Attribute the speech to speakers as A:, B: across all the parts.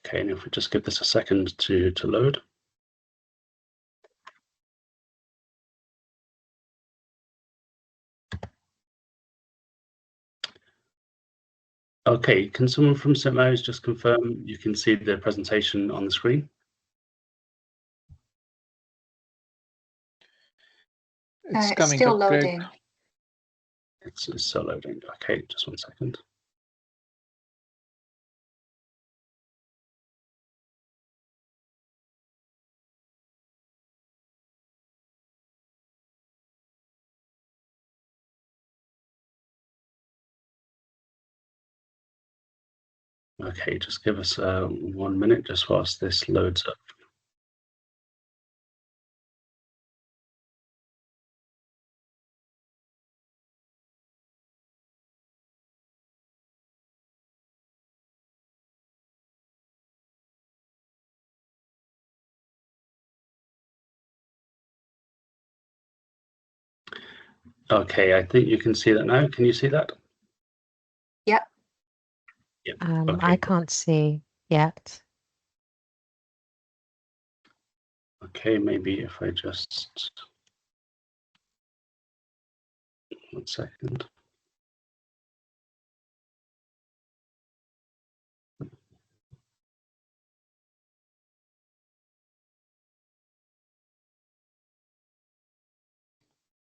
A: Okay, and if we just give this a second to load. Okay, can someone from St Mary's just confirm you can see the presentation on the screen?
B: It's
C: It's
B: coming
C: still
B: up, Greg.
C: loading.
A: It's still loading. Okay, just 1 second. Okay, just give us 1 minute just whilst this loads up. Okay, I think you can see that now. Can you see that?
C: Yep.
A: Yeah.
D: I can't see yet.
A: Okay, maybe if I just 1 second.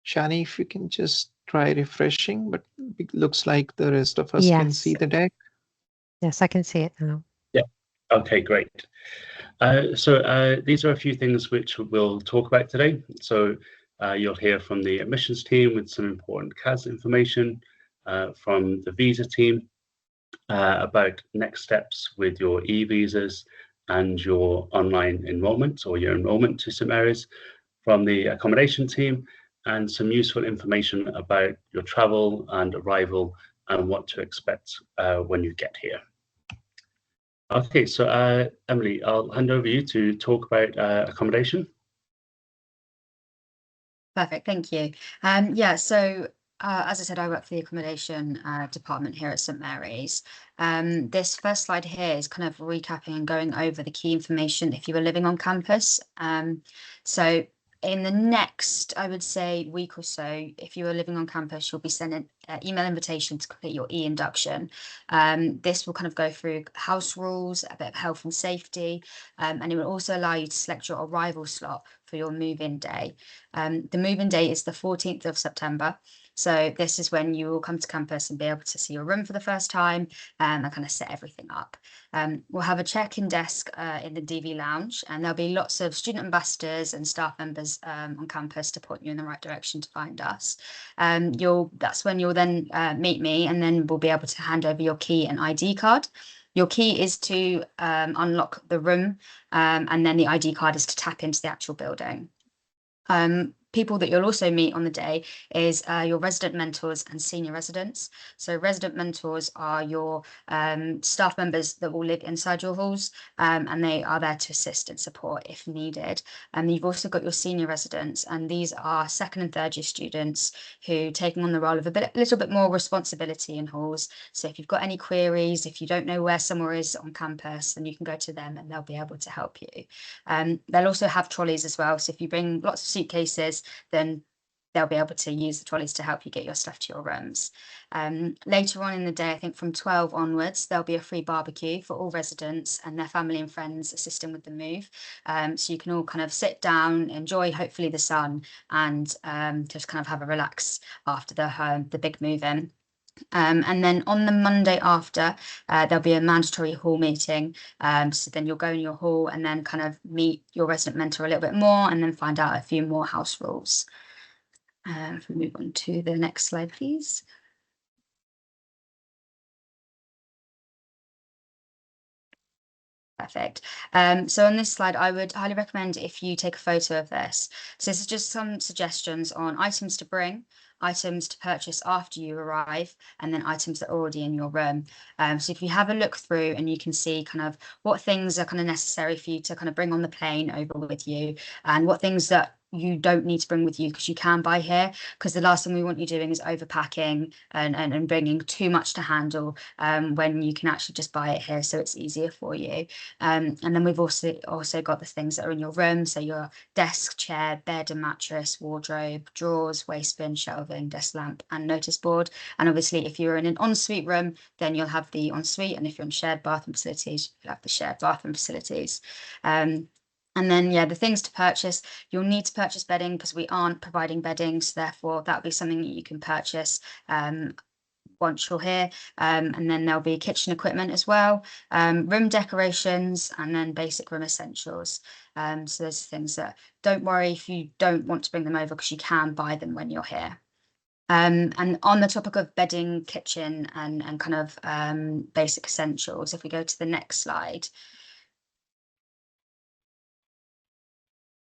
B: Shani, if you can just try refreshing, but it looks like the rest of us can
D: Yes.
B: see the deck.
D: Yes, I can see it now.
A: Okay, great. So these are a few things which we'll talk about today. So you'll hear from the admissions team with some important CAS information, from the visa team about next steps with your e-visas and your online enrolment or your enrolment to St Mary's, from the accommodation team, and some useful information about your travel and arrival and what to expect when you get here. Okay, so Emily, I'll hand over you to talk about accommodation.
E: Perfect, thank you. Yeah, so as I said, I work for the accommodation department here at St Mary's. This first slide here is kind of recapping and going over the key information if you were living on campus. So in the next, I would say, week or so, if you are living on campus, you'll be sent an email invitation to complete your e-induction. This will kind of go through house rules, a bit of health and safety, and it will also allow you to select your arrival slot for your move-in day. The move-in day is the 14th of September. So this is when you will come to campus and be able to see your room for the first time and kind of set everything up. We'll have a check-in desk in the DV lounge, and there'll be lots of student ambassadors and staff members on campus to point you in the right direction to find us. That's when you'll then meet me, and then we'll be able to hand over your key and ID card. Your key is to unlock the room, and then the ID card is to tap into the actual building. People that you'll also meet on the day is your resident mentors and senior residents. So resident mentors are your staff members that will live inside your halls, and they are there to assist and support if needed. And you've also got your senior residents, and these are second and third year students who taking on the role of a little bit more responsibility in halls. So if you've got any queries, if you don't know where somewhere is on campus, then you can go to them and they'll be able to help you. They'll also have trolleys as well. So if you bring lots of suitcases, then they'll be able to use the trolleys to help you get your stuff to your rooms. Later on in the day, I think from 12 onwards, there'll be a free barbecue for all residents and their family and friends assisting with the move. So you can all kind of sit down, enjoy hopefully the sun, and just kind of have a relax after the big move in. And then on the Monday after, there'll be a mandatory hall meeting. So then you'll go in your hall and then kind of meet your resident mentor a little bit more and then find out a few more house rules. If we move on to the next slide, please. Perfect. So on this slide, I would highly recommend if you take a photo of this. So this is just some suggestions on items to bring, items to purchase after you arrive, and then items that are already in your room. So if you have a look through and you can see kind of what things are kind of necessary for you to kind of bring on the plane over with you, and what things that you don't need to bring with you, because you can buy here, because the last thing we want you doing is overpacking and bringing too much to handle when you can actually just buy it here, so it's easier for you. And then we've also got the things that are in your room, so your desk, chair, bed and mattress, wardrobe, drawers, waste bin, shelving, desk lamp and notice board. And obviously if you're in an ensuite room, then you'll have the ensuite, and if you're in shared bathroom facilities, you'll have the shared bathroom facilities. And then, yeah, the things to purchase, you'll need to purchase bedding, because we aren't providing bedding, so therefore that'll be something that you can purchase once you're here. And then there'll be kitchen equipment as well, room decorations, and then basic room essentials. So there's things that, don't worry if you don't want to bring them over, because you can buy them when you're here. And on the topic of bedding, kitchen and kind of basic essentials, if we go to the next slide.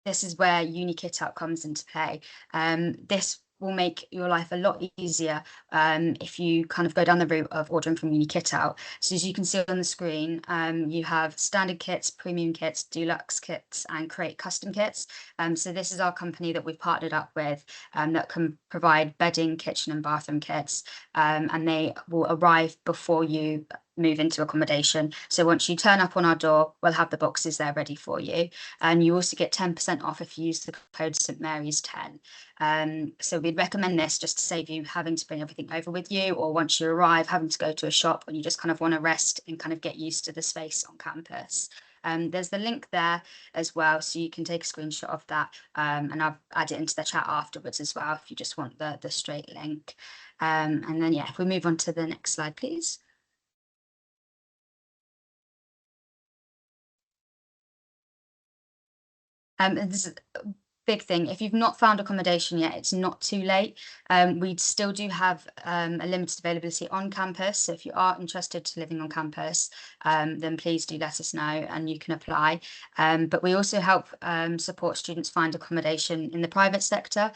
E: This is where Uni Kit Out comes into play. This will make your life a lot easier if you kind of go down the route of ordering from Uni Kit Out. So as you can see on the screen, you have standard kits, premium kits, deluxe kits and create custom kits. So this is our company that we've partnered up with that can provide bedding, kitchen and bathroom kits, and they will arrive before you move into accommodation. So once you turn up on our door, we'll have the boxes there ready for you. And you also get 10% off if you use the code St Mary's 10. So we'd recommend this just to save you having to bring everything over with you, or once you arrive having to go to a shop when you just kind of want to rest and kind of get used to the space on campus. There's the link there as well, so you can take a screenshot of that, and I've added it into the chat afterwards as well if you just want the straight link. And then, yeah, if we move on to the next slide, please. And this is a big thing. If you've not found accommodation yet, it's not too late. We still do have a limited availability on campus. So if you are interested to living on campus, then please do let us know and you can apply. But we also help support students find accommodation in the private sector.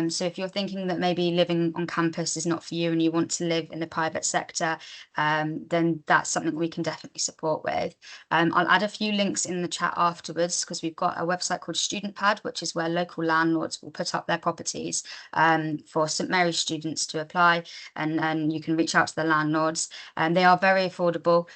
E: So if you're thinking that maybe living on campus is not for you and you want to live in the private sector, then that's something we can definitely support with. I'll add a few links in the chat afterwards, because we've got a website called Student Pad, which is where local landlords will put up their properties for St Mary's students to apply, and you can reach out to the landlords. And they are very affordable.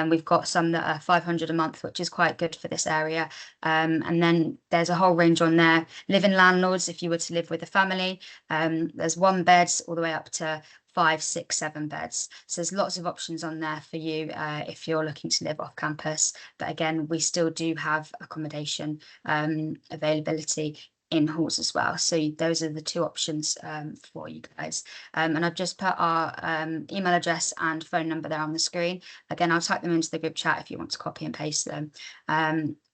E: We've got some that are 500 a month, which is quite good for this area. And then there's a whole range on there. Live-in landlords, if you were to live with a family, there's 1 bed all the way up to 5, 6, 7 beds. So there's lots of options on there for you if you're looking to live off campus. But again, we still do have accommodation availability in halls as well. So those are the 2 options for you guys. And I've just put our email address and phone number there on the screen. Again, I'll type them into the group chat if you want to copy and paste them.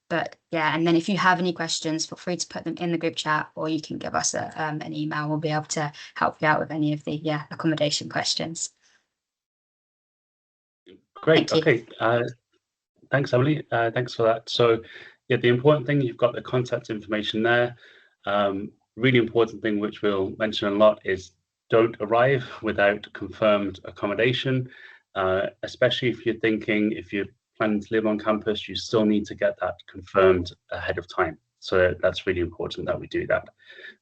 E: But yeah, and then if you have any questions, feel free to put them in the group chat, or you can give us an email. We'll be able to help you out with any of the accommodation questions.
A: Great. Okay. Thanks, Emily. Thanks for that. So yeah, the important thing, you've got the contact information there. Really important thing, which we'll mention a lot, is don't arrive without confirmed accommodation, especially if you're thinking, if you're planning to live on campus, you still need to get that confirmed ahead of time. So that's really important that we do that.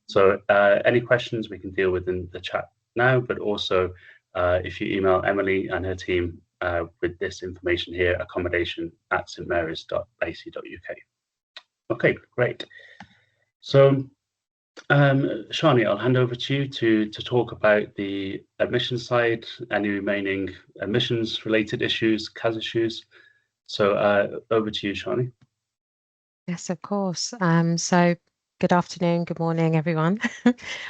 A: So any questions we can deal with in the chat now, but also if you email Emily and her team with this information here, accommodation@stmarys.ac.uk. Okay, great. So Shani, I'll hand over to you to talk about the admissions side, any remaining admissions related issues, CAS issues. So over to you, Shani.
D: Yes, of course. So good afternoon, good morning, everyone.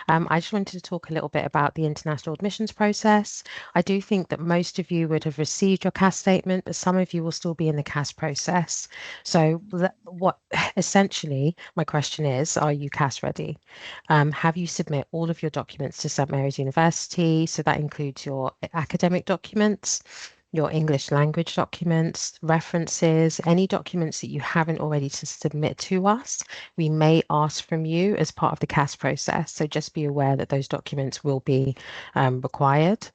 D: I just wanted to talk a little bit about the international admissions process. I do think that most of you would have received your CAS statement, but some of you will still be in the CAS process. So what essentially my question is, are you CAS ready? Have you submit all of your documents to St Mary's University? So that includes your academic documents, your English language documents, references, any documents that you haven't already to submit to us, we may ask from you as part of the CAS process. So just be aware that those documents will be required.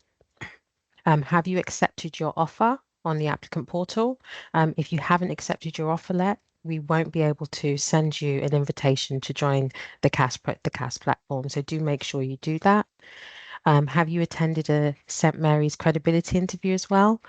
D: Have you accepted your offer on the applicant portal? If you haven't accepted your offer we won't be able to send you an invitation to join the CAS platform. So do make sure you do that. Have you attended a St. Mary's credibility interview as well?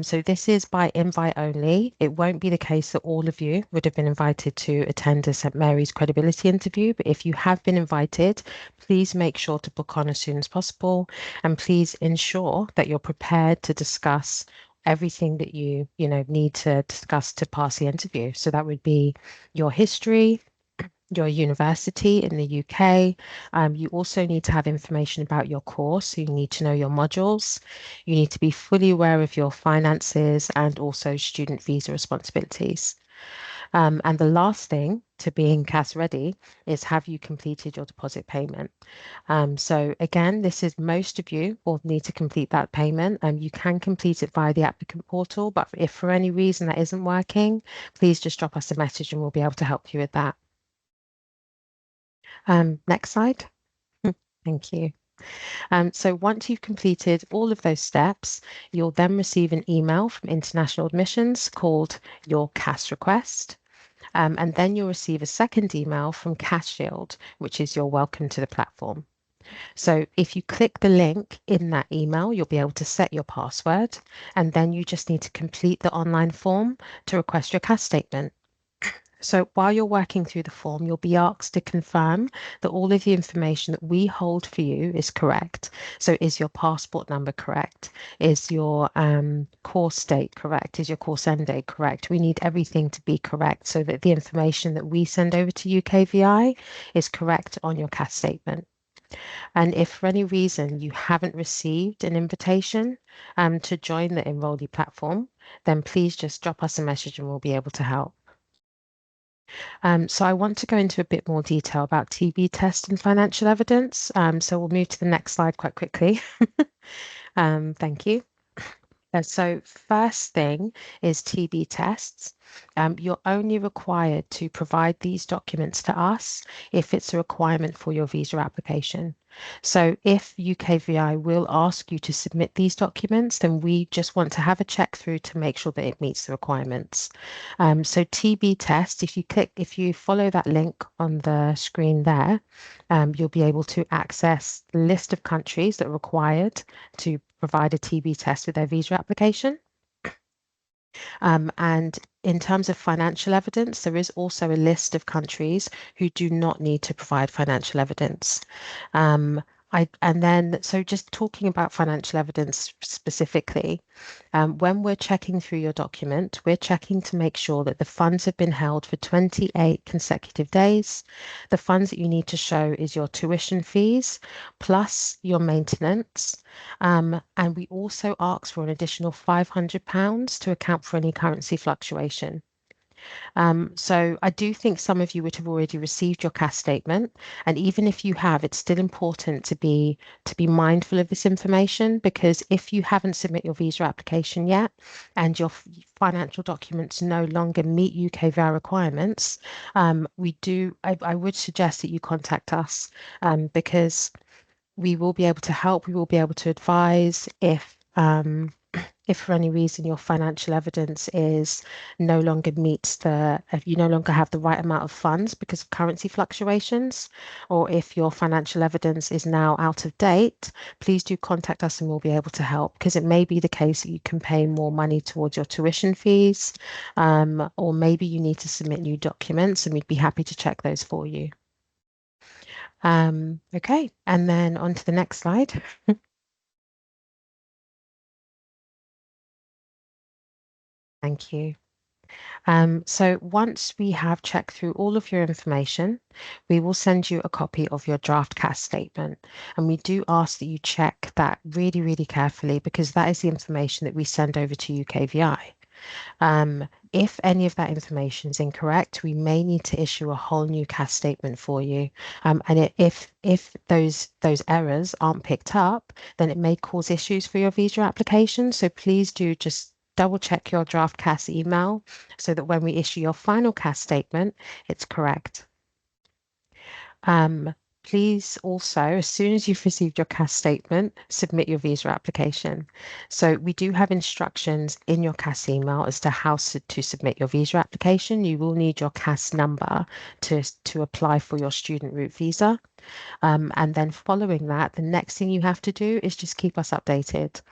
D: So this is by invite only. It won't be the case that all of you would have been invited to attend a St. Mary's credibility interview, but if you have been invited, please make sure to book on as soon as possible, and please ensure that you're prepared to discuss everything that you need to discuss to pass the interview. So that would be your history, your university in the UK. You also need to have information about your course. So you need to know your modules. You need to be fully aware of your finances and also student visa responsibilities. And the last thing to being CAS ready is, have you completed your deposit payment? So again, this is, most of you will need to complete that payment. You can complete it via the applicant portal, but if for any reason that isn't working, please just drop us a message and we'll be able to help you with that. Next slide. Thank you. So once you've completed all of those steps, you'll then receive an email from International Admissions called your CAS request. And then you'll receive a second email from CAS Shield, which is your welcome to the platform. So if you click the link in that email, you'll be able to set your password, and then you just need to complete the online form to request your CAS statement. So while you're working through the form, you'll be asked to confirm that all of the information that we hold for you is correct. So is your passport number correct? Is your course date correct? Is your course end date correct? We need everything to be correct so that the information that we send over to UKVI is correct on your CAS statement. And if for any reason you haven't received an invitation to join the Enrollee platform, then please just drop us a message and we'll be able to help. So I want to go into a bit more detail about TB test and financial evidence. So we'll move to the next slide quite quickly. Thank you. So first thing is TB tests. You're only required to provide these documents to us if it's a requirement for your visa application. So if UKVI will ask you to submit these documents, then we just want to have a check through to make sure that it meets the requirements. So TB test, if you follow that link on the screen there, you'll be able to access the list of countries that are required to provide a TB test with their visa application. And in terms of financial evidence, there is also a list of countries who do not need to provide financial evidence. So just talking about financial evidence specifically, when we're checking through your document, we're checking to make sure that the funds have been held for 28 consecutive days. The funds that you need to show is your tuition fees plus your maintenance. And we also ask for an additional £500 to account for any currency fluctuation. So I do think some of you would have already received your CAS statement, and even if you have, it's still important to be mindful of this information, because if you haven't submitted your visa application yet and your financial documents no longer meet UKVI requirements, I would suggest that you contact us, because we will be able to help. We will be able to advise if for any reason your financial evidence is no longer meets if you no longer have the right amount of funds because of currency fluctuations, or if your financial evidence is now out of date, please do contact us and we'll be able to help, because it may be the case that you can pay more money towards your tuition fees, or maybe you need to submit new documents, and we'd be happy to check those for you. Okay, and then on to the next slide. Thank you. So once we have checked through all of your information, we will send you a copy of your draft CAS statement. And we do ask that you check that really, really carefully, because that is the information that we send over to UKVI. If any of that information is incorrect, we may need to issue a whole new CAS statement for you. And if those errors aren't picked up, then it may cause issues for your visa application. So please do just double check your draft CAS email so that when we issue your final CAS statement, it's correct. Please also, as soon as you've received your CAS statement, submit your visa application. So we do have instructions in your CAS email as to how to submit your visa application. You will need your CAS number to apply for your student route visa. And then following that, the next thing you have to do is just keep us updated.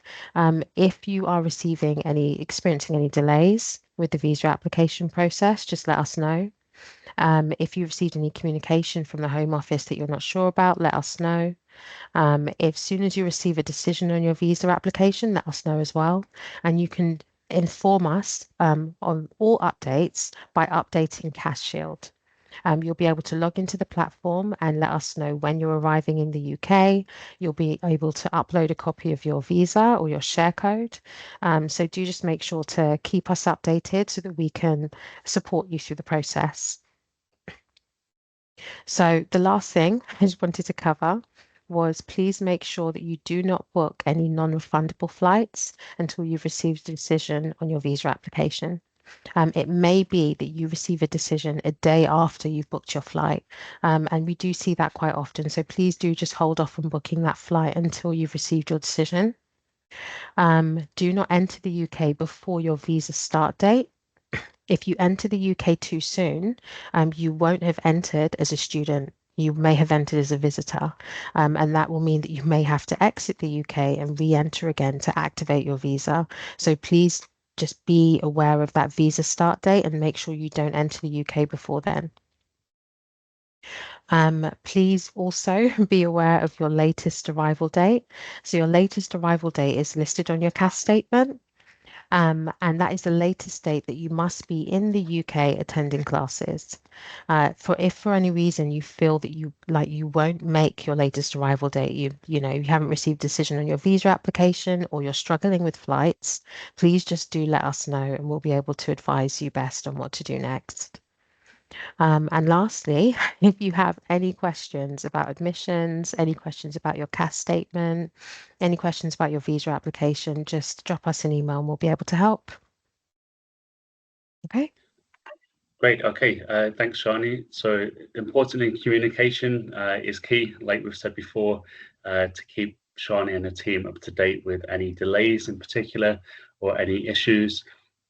D: If you are experiencing any delays with the visa application process, just let us know. If you received any communication from the Home Office that you're not sure about, let us know. As soon as you receive a decision on your visa application, let us know as well. And you can inform us on all updates by updating CAS Shield. You'll be able to log into the platform and let us know when you're arriving in the UK. You'll be able to upload a copy of your visa or your share code. So do just make sure to keep us updated so that we can support you through the process. So the last thing I just wanted to cover was please make sure that you do not book any non-refundable flights until you've received a decision on your visa application. It may be that you receive a decision a day after you've booked your flight, and we do see that quite often. So please do just hold off on booking that flight until you've received your decision. Do not enter the UK before your visa start date. If you enter the UK too soon, you won't have entered as a student. You may have entered as a visitor, and that will mean that you may have to exit the UK and re-enter again to activate your visa. So please just be aware of that visa start date and make sure you don't enter the UK before then. Please also be aware of your latest arrival date. So your latest arrival date is listed on your CAS statement. And that is the latest date that you must be in the UK attending classes. If for any reason you feel that you won't make your latest arrival date, you haven't received a decision on your visa application or you're struggling with flights, please just do let us know and we'll be able to advise you best on what to do next. And lastly, if you have any questions about admissions, any questions about your CAS statement, any questions about your visa application, just drop us an email and we'll be able to help. Okay.
A: Great. Okay. Thanks, Shani. So importantly, communication is key, like we've said before, to keep Shani and the team up to date with any delays in particular or any issues.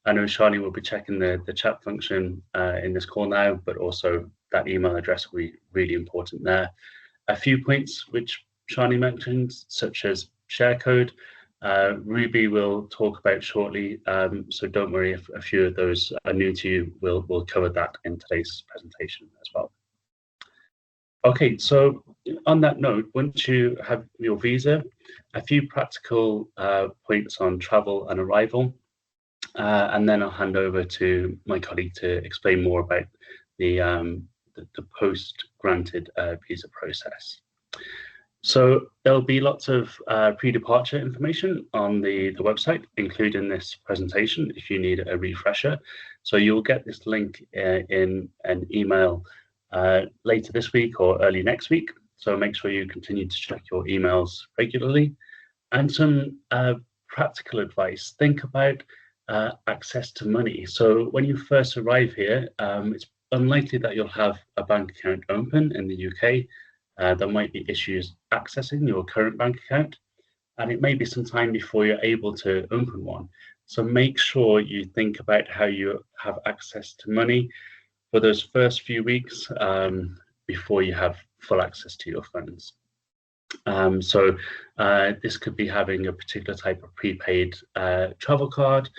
A: I know Shani will be checking the chat function in this call now, but also that email address will be really important there. A few points which Shani mentioned, such as share code, Ruby will talk about shortly, so don't worry if a few of those are new to you. We'll cover that in today's presentation as well. Okay, so on that note, once you have your visa, a few practical points on travel and arrival. And then I'll hand over to my colleague to explain more about the post-granted visa process. So there'll be lots of pre-departure information on the website, including this presentation, if you need a refresher. So you'll get this link in an email later this week or early next week. So make sure you continue to check your emails regularly. And some practical advice, think about access to money. So when you first arrive here, it's unlikely that you'll have a bank account open in the UK. There might be issues accessing your current bank account, and it may be some time before you're able to open one. So make sure you think about how you have access to money for those first few weeks before you have full access to your funds. This could be having a particular type of prepaid travel card,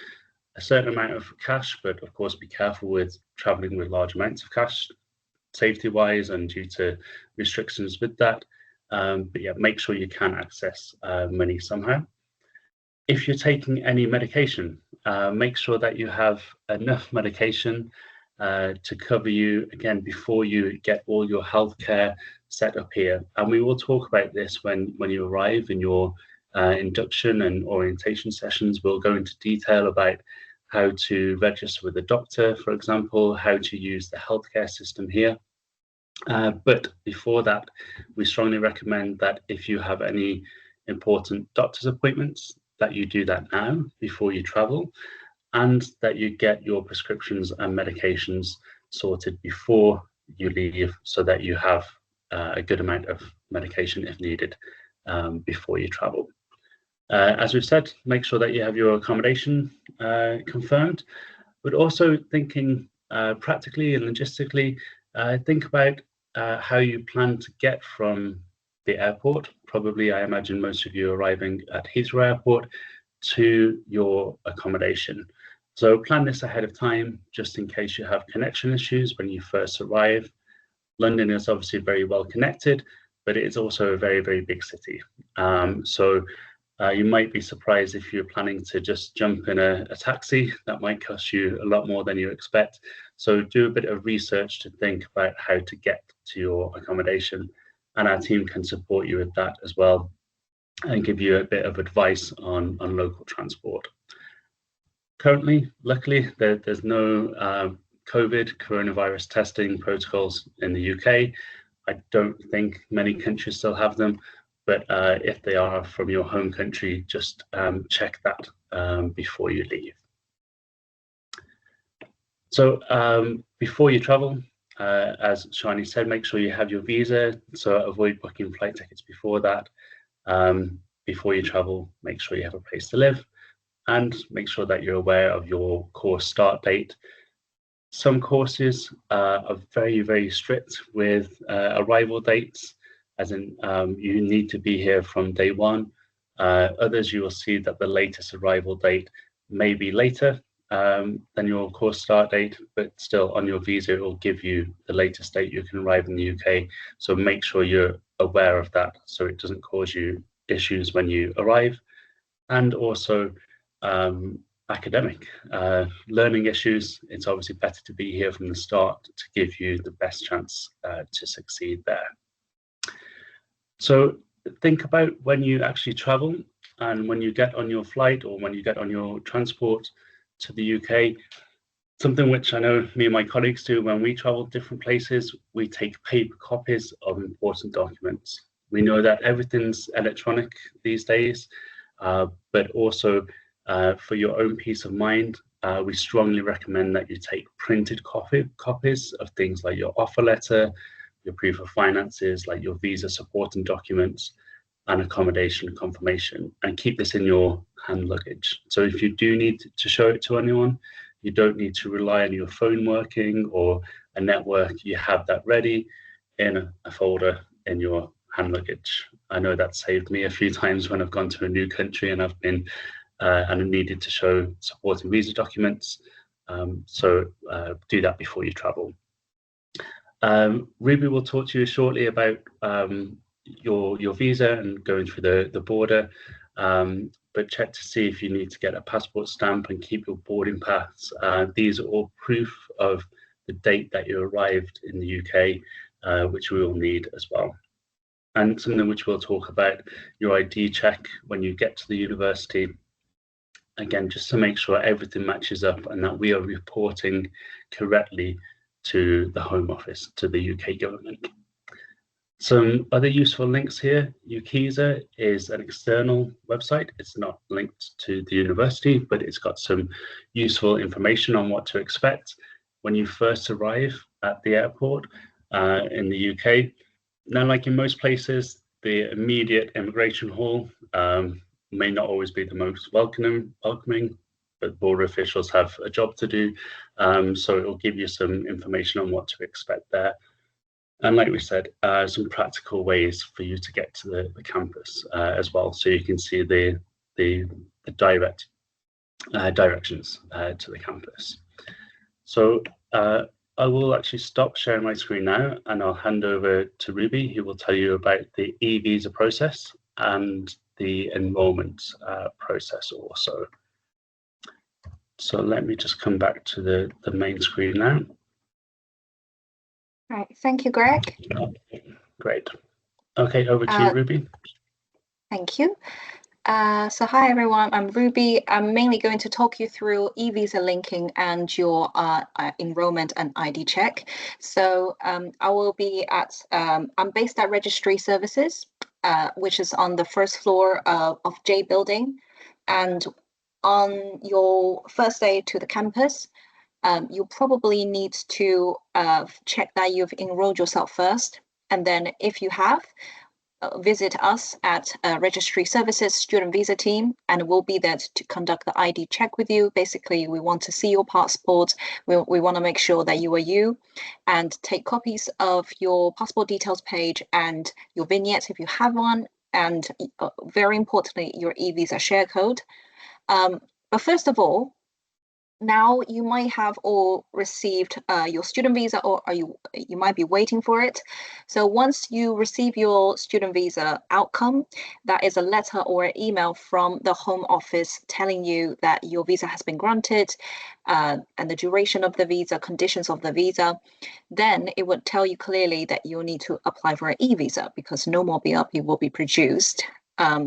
A: a certain amount of cash, but of course be careful with traveling with large amounts of cash, safety-wise and due to restrictions with that. But yeah, make sure you can access money somehow. If you're taking any medication, make sure that you have enough medication to cover you again before you get all your healthcare set up here. And we will talk about this when you arrive in your induction and orientation sessions. We'll go into detail about how to register with a doctor, for example, how to use the healthcare system here. But before that, we strongly recommend that if you have any important doctor's appointments, that you do that now before you travel, and that you get your prescriptions and medications sorted before you leave so that you have a good amount of medication if needed before you travel. As we've said, make sure that you have your accommodation confirmed, but also thinking practically and logistically, think about how you plan to get from the airport. Probably, I imagine most of you arriving at Heathrow Airport to your accommodation. So plan this ahead of time, just in case you have connection issues when you first arrive. London is obviously very well connected, but it is also a very, very big city. You might be surprised if you're planning to just jump in a taxi. That might cost you a lot more than you expect. So do a bit of research to think about how to get to your accommodation, and our team can support you with that as well and give you a bit of advice on local transport. Currently, luckily, there's no coronavirus testing protocols in the UK. I don't think many countries still have them, but if they are from your home country, just check that before you leave. So before you travel, as Shani said, make sure you have your visa, so avoid booking flight tickets before that. Before you travel, make sure you have a place to live, and make sure that you're aware of your course start date. Some courses are very, very strict with arrival dates, as in you need to be here from day one. Others, you will see that the latest arrival date may be later than your course start date, but still on your visa, it will give you the latest date you can arrive in the UK. So make sure you're aware of that so it doesn't cause you issues when you arrive. And also academic learning issues. It's obviously better to be here from the start to give you the best chance to succeed there. So think about when you actually travel and when you get on your flight or when you get on your transport to the UK. Something which I know me and my colleagues do when we travel different places, we take paper copies of important documents. We know that everything's electronic these days, but also for your own peace of mind, we strongly recommend that you take printed copies of things like your offer letter, your proof of finances, like your visa supporting documents, and accommodation confirmation, and keep this in your hand luggage. So if you do need to show it to anyone, you don't need to rely on your phone working or a network. You have that ready in a folder in your hand luggage. I know that saved me a few times when I've gone to a new country and I've been and needed to show supporting visa documents. So do that before you travel. Ruby will talk to you shortly about your visa and going through the border, but check to see if you need to get a passport stamp and keep your boarding pass. These are all proof of the date that you arrived in the UK, which we will need as well. And something which we'll talk about, your ID check when you get to the university. Again, just to make sure everything matches up and that we are reporting correctly to the Home Office, to the UK government. Some other useful links here. Ukisa is an external website. It's not linked to the university, but it's got some useful information on what to expect when you first arrive at the airport in the UK. Now, like in most places, the immediate immigration hall may not always be the most welcoming, but border officials have a job to do. So it will give you some information on what to expect there. And like we said, some practical ways for you to get to the campus as well, so you can see the direct directions to the campus. So I will actually stop sharing my screen now, and I'll hand over to Ruby, who will tell you about the e-visa process and the enrollment process also. So let me just come back to the main screen now.
C: All right, thank you, Greg.
A: Great. Okay, over to you, Ruby.
C: Thank you. So hi everyone, I'm Ruby. I'm mainly going to talk you through e-visa linking and your enrollment and ID check. So I will be at, I'm based at Registry Services, which is on the first floor of J Building. And on your first day to the campus, you probably need to check that you've enrolled yourself first. And then if you have, visit us at Registry Services Student Visa team, and we'll be there to conduct the ID check with you. Basically, we want to see your passport. We want to make sure that you are you, and take copies of your passport details page and your vignette if you have one, and very importantly, your e-visa share code. But first of all, now you might have all received your student visa, or you might be waiting for it. So once you receive your student visa outcome, that is a letter or an email from the Home Office telling you that your visa has been granted, and the duration of the visa, conditions of the visa. Then it would tell you clearly that you'll need to apply for an e-visa, because no more BRP will be produced.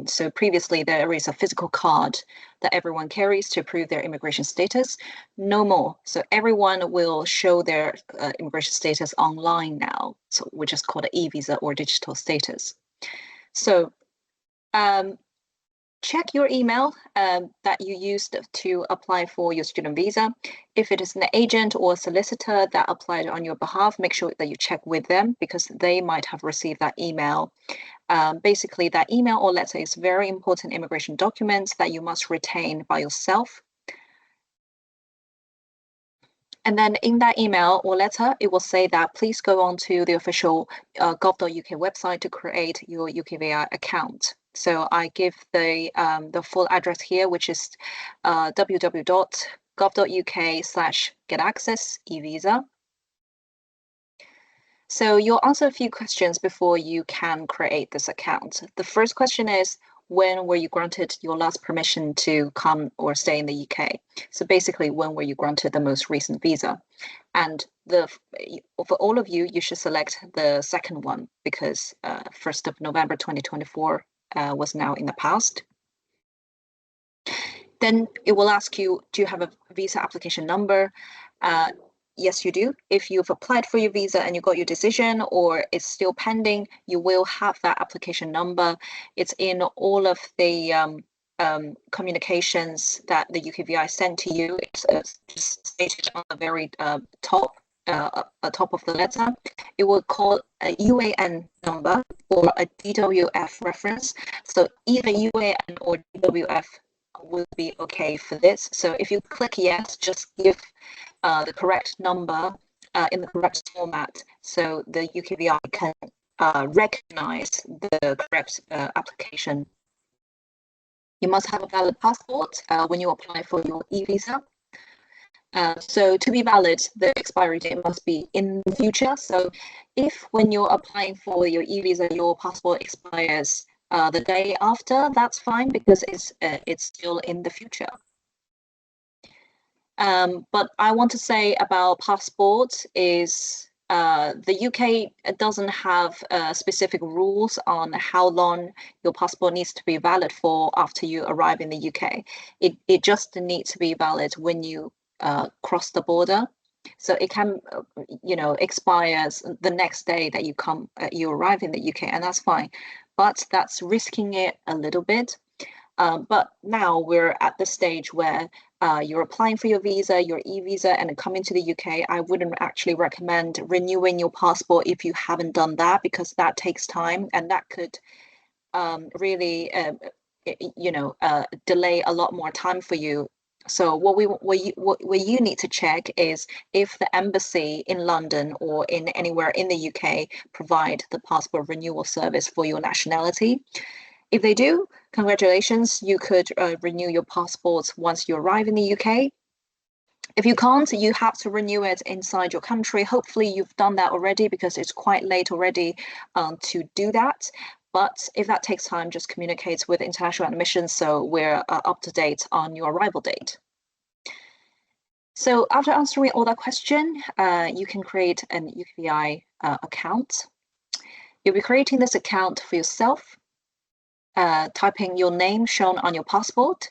C: So previously there is a physical card that everyone carries to prove their immigration status. No more. So everyone will show their immigration status online now, so which is called an e-visa or digital status. So check your email that you used to apply for your student visa. If it is an agent or solicitor that applied on your behalf, make sure that you check with them, because they might have received that email. Basically, that email or letter is very important immigration documents that you must retain by yourself. And then in that email or letter, it will say that please go on to the official gov.uk website to create your UKVI account. So I give the full address here, which is www.gov.uk/getaccess-evisa. So you'll answer a few questions before you can create this account. The first question is, when were you granted your last permission to come or stay in the UK? So basically, when were you granted the most recent visa? And for all of you, you should select the second one, because 1st of November 2024 was now in the past. Then it will ask you, do you have a visa application number? Yes, you do. If you've applied for your visa and you got your decision, or it's still pending, you will have that application number. It's in all of the communications that the UKVI sent to you. It's just stated on the very top of the letter. It will call a UAN number or a DWF reference. So either UAN or DWF will be okay for this. So if you click yes, just give the correct number in the correct format, so the UKVI can recognize the correct application. You must have a valid passport when you apply for your e-visa. So to be valid, the expiry date must be in the future. So if when you're applying for your e-visa, your passport expires the day after, that's fine, because it's still in the future. But I want to say about passports is the UK doesn't have specific rules on how long your passport needs to be valid for after you arrive in the UK. It just needs to be valid when you cross the border. So it can, expires the next day that you arrive in the UK, and that's fine. But that's risking it a little bit. But now we're at the stage where you're applying for your visa, your e-visa, and coming to the UK. I wouldn't actually recommend renewing your passport if you haven't done that, because that takes time, and that could really, delay a lot more time for you. So what you need to check is if the embassy in London or in anywhere in the UK provide the passport renewal service for your nationality. If they do, congratulations, you could renew your passports once you arrive in the UK. If you can't, you have to renew it inside your country. Hopefully you've done that already, because it's quite late already to do that. But if that takes time, just communicate with international admissions so we're up to date on your arrival date. So after answering all that question, you can create an UKVI account. You'll be creating this account for yourself. Typing your name shown on your passport.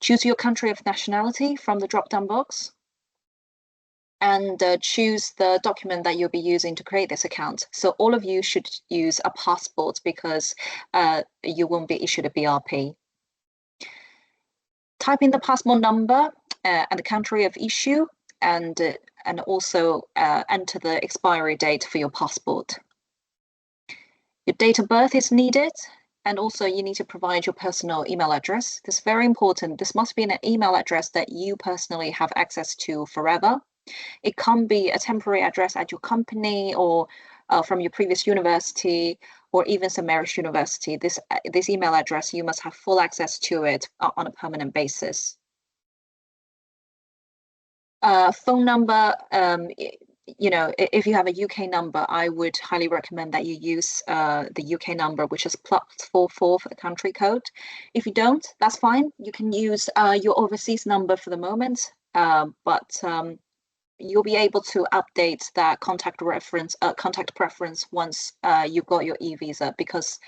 C: Choose your country of nationality from the drop-down box, and choose the document that you'll be using to create this account. So all of you should use a passport, because you won't be issued a BRP. Type in the passport number and the country of issue, and also enter the expiry date for your passport. Your date of birth is needed, and also you need to provide your personal email address. This is very important. This must be an email address that you personally have access to forever. It can't be a temporary address at your company or from your previous university or even St. Mary's University. This email address, you must have full access to it on a permanent basis. Phone number, you know, if you have a UK number, I would highly recommend that you use the UK number, which is +44 for the country code. If you don't, that's fine. You can use your overseas number for the moment, but you'll be able to update that contact preference once you've got your e-visa, because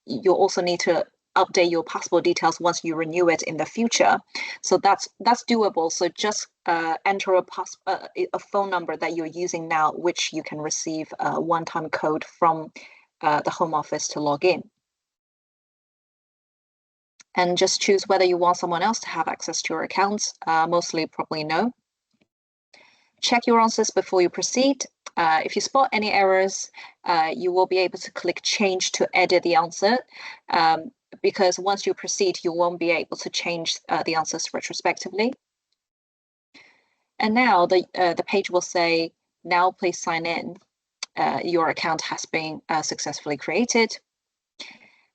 C: you'll also need to update your passport details once you renew it in the future. So that's doable. So just enter a phone number that you're using now, which you can receive a one-time code from the Home Office to log in. And just choose whether you want someone else to have access to your accounts. Mostly probably no. Check your answers before you proceed. If you spot any errors, you will be able to click change to edit the answer, because once you proceed, you won't be able to change the answers retrospectively. And now the page will say, now please sign in. Your account has been successfully created.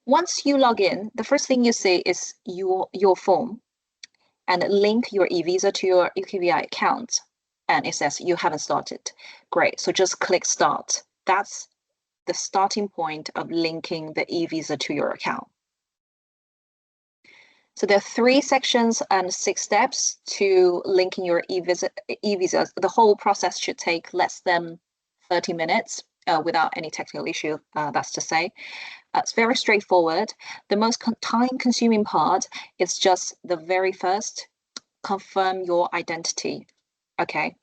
C: Once you log in, the first thing you see is your form and link your e-visa to your UKVI account. And it says you haven't started. Great, so just click start. That's the starting point of linking the e-visa to your account. So there are 3 sections and 6 steps to linking your e-visa. The whole process should take less than 30 minutes without any technical issue, that's to say. It's very straightforward. The most time-consuming part is just the very first, confirm your identity. Okay,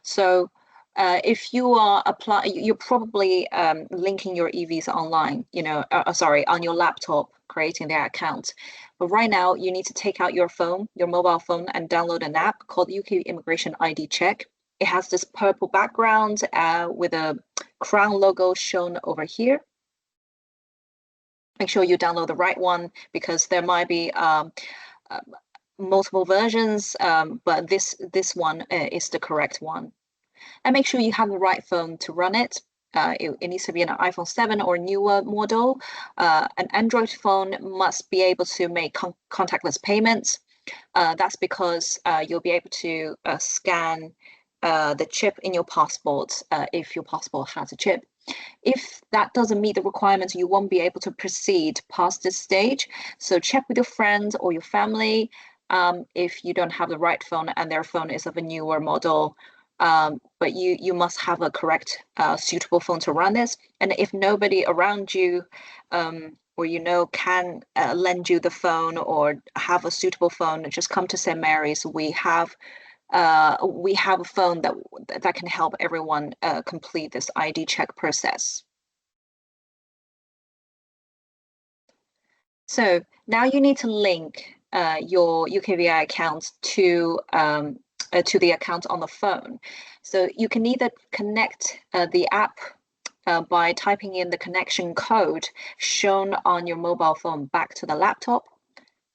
C: so if you are you're probably linking your e-visa online, you know, sorry, on your laptop, creating their account. But right now, you need to take out your phone, your mobile phone, and download an app called UK Immigration ID Check. It has this purple background with a crown logo shown over here. Make sure you download the right one, because there might be multiple versions, but this one is the correct one. And make sure you have the right phone to run it. It needs to be an iPhone 7 or newer model. An Android phone must be able to make contactless payments. That's because you'll be able to scan the chip in your passport if your passport has a chip. If that doesn't meet the requirements, you won't be able to proceed past this stage. So check with your friends or your family if you don't have the right phone and their phone is of a newer model. But you must have a correct, suitable phone to run this. And if nobody around you or you know can lend you the phone or have a suitable phone, just come to St. Mary's. We have a phone that can help everyone complete this ID check process. So now you need to link your UKVI account to the account on the phone. So you can either connect the app by typing in the connection code shown on your mobile phone back to the laptop,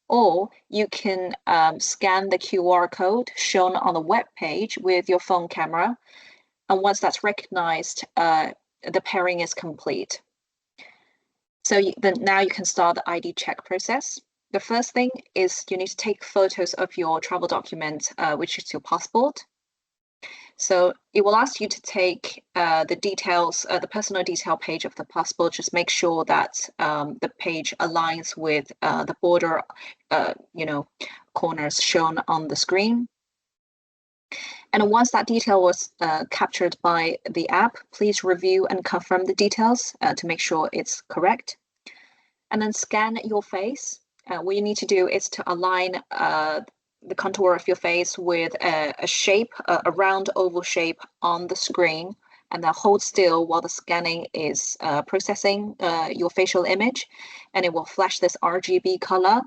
C: or you can scan the QR code shown on the web page with your phone camera. And once that's recognized, the pairing is complete. So now you can start the ID check process. The first thing is you need to take photos of your travel document, which is your passport. So it will ask you to take the details, the personal detail page of the passport. Just make sure that the page aligns with the border, corners shown on the screen. And once that detail was captured by the app, please review and confirm the details to make sure it's correct. And then scan your face. What you need to do is to align the contour of your face with a shape, a round oval shape on the screen, and then hold still while the scanning is processing your facial image, and it will flash this RGB color.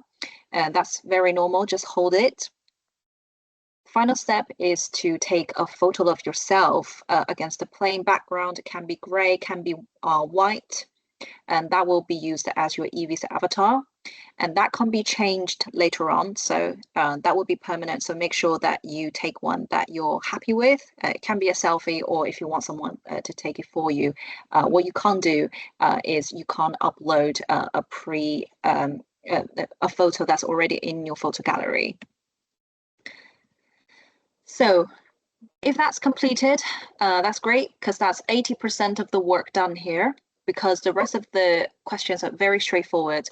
C: And that's very normal, just hold it. Final step is to take a photo of yourself against a plain background. It can be gray, can be white. and that will be used as your e-visa avatar. And that can be changed later on, so that will be permanent. So make sure that you take one that you're happy with. It can be a selfie, or if you want someone to take it for you. What you can't do is you can't upload a photo that's already in your photo gallery. So if that's completed, that's great, because that's 80% of the work done here, because the rest of the questions are very straightforward.